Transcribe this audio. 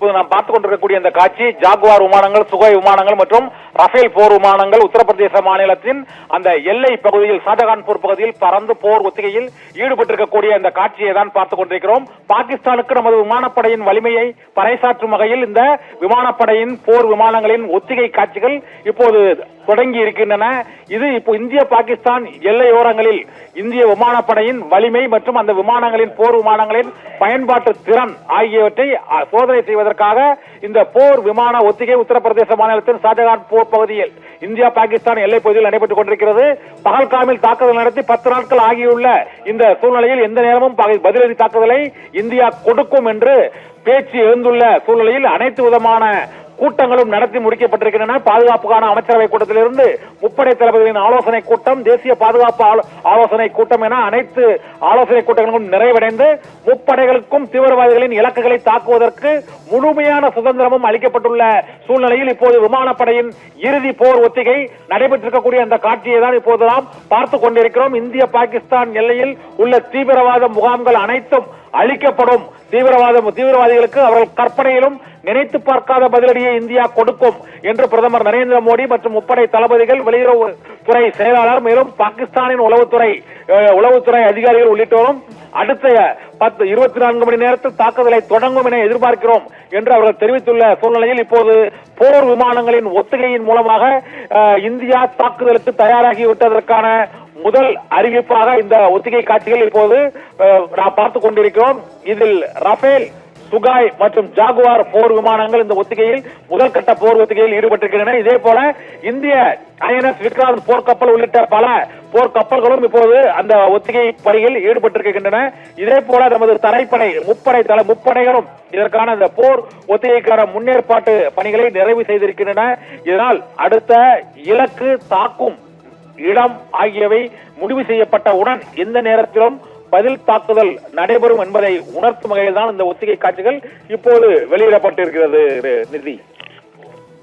இப்போது நாம் பார்த்துக் கொண்டிருக்கக்கூடிய இந்த காட்சி ஜாகுவார் விமானங்கள், சுகோய் விமானங்கள் மற்றும் ரஃபேல் போர் விமானங்கள் உத்தரப்பிரதேச மாநிலத்தின் அந்த எல்லை பகுதியில், ஷாஜகான்பூர் பகுதியில் பறந்து போர் ஒத்திகையில் ஈடுபட்டிருக்கக்கூடிய இந்த காட்சியை தான் பார்த்துக் கொண்டிருக்கிறோம். பாகிஸ்தானுக்கு நமது விமானப்படையின் வலிமையை பறைசாற்றும் வகையில் இந்த விமானப்படையின் போர் விமானங்களின் ஒத்திகை காட்சிகள் இப்போது தொடங்கி இருக்கின்றன. இது இப்போ இந்திய பாகிஸ்தான் எல்லையோரங்களில் இந்திய விமானப்படையின் வலிமை மற்றும் அந்த விமானங்களின் போர் விமானங்களின் பயன்பாட்டு திறன் ஆகியவற்றை சோதனை செய்வதற்காக இந்த போர் விமான ஒத்திகை உத்தரப்பிரதேச மாநிலத்தின் ஷாஜகான்பூர் பகுதியில் இந்தியா பாகிஸ்தான் எல்லை பகுதியில் நடைபெற்றுக் கொண்டிருக்கிறது. பகல்காமில் தாக்குதல் நடத்தி 10 நாட்கள் ஆகியுள்ள இந்த சூழ்நிலையில் எந்த நேரமும் பதிலடி தாக்குதலை இந்தியா கொடுக்கும் என்று பேச்சு எழுந்துள்ள சூழ்நிலையில் அனைத்து விதமான கூட்டங்களும் நடத்தி முடிக்கப்பட்டிருக்கின்றன. பாதுகாப்புக்கான அமைச்சரவை கூட்டத்திலிருந்து முப்படை தளபதிகளின் ஆலோசனை கூட்டம், தேசிய பாதுகாப்பு ஆலோசனை கூட்டம் என அனைத்து ஆலோசனை கூட்டங்களும் நிறைவடைந்து முப்படைகளுக்கும் தீவிரவாதிகளின் இலக்குகளை தாக்குவதற்கு முழுமையான சுதந்திரமும் அளிக்கப்பட்டுள்ள சூழ்நிலையில் இப்போது விமானப்படையின் இறுதி போர் ஒத்திகை நடைபெற்றிருக்கக்கூடிய அந்த காட்சியை தான் இப்போது நாம் பார்த்துக் கொண்டிருக்கிறோம். இந்திய பாகிஸ்தான் எல்லையில் உள்ள தீவிரவாத முகாம்கள் அனைத்தும் அழிக்கப்படும். தீவிரவாதிகளுக்கு அவர்கள் கற்பனையிலும் நினைத்து பார்க்காத பதிலடியை இந்தியா கொடுக்கும் என்று பிரதமர் நரேந்திர மோடி மற்றும் முப்படை தளபதிகள், வெளியுறவுத்துறை செயலாளர், மேலும் பாகிஸ்தானின் உளவுத்துறை அதிகாரிகள் உள்ளிட்டோரும் அடுத்த 24 மணி நேரத்தில் தாக்குதலை தொடங்கும் என எதிர்பார்க்கிறோம் என்று அவர்கள் தெரிவித்துள்ள சூழ்நிலையில் இப்போது போர் விமானங்களின் ஒத்திகையின் மூலமாக இந்தியா தாக்குதலுக்கு தயாராகிவிட்டதற்கான முதல் அறிவிப்பாக இந்த ஒத்திகை காட்சிகள் இப்போது நாம் பார்த்துக் கொண்டிருக்கிறோம். இதில் ரஃபேல், சுகாய் மற்றும் ஜாகுவார் போர் விமானங்கள் இந்த ஒத்திகையில் முதல் கட்ட போர் ஒத்திகையில் ஈடுபட்டிருக்கின்றன. இதே போல இந்திய INS விக்ராந்த் போர்க்கப்பல் உள்ளிட்ட பல போர்க்கப்பல்களும் இப்போது அந்த ஒத்திகை பணியில் ஈடுபட்டிருக்கின்றன. இதே போல நமது தரைப்படை முப்படைகளும் இதற்கான இந்த போர் ஒத்திகைக்கான முன்னேற்பாட்டு பணிகளை நிறைவு செய்திருக்கின்றன. இதனால் அடுத்த இலக்கு, தாக்கும் இடம் ஆகியவை முடிவு செய்யப்பட்டவுடன் எந்த நேரத்திலும் பதில் தாக்குதல் நடைபெறும் என்பதை உணர்த்தும் வகையில் தான் இந்த ஒத்திகை காட்சிகள் இப்போது வெளியிடப்பட்டிருக்கிறது. நிதி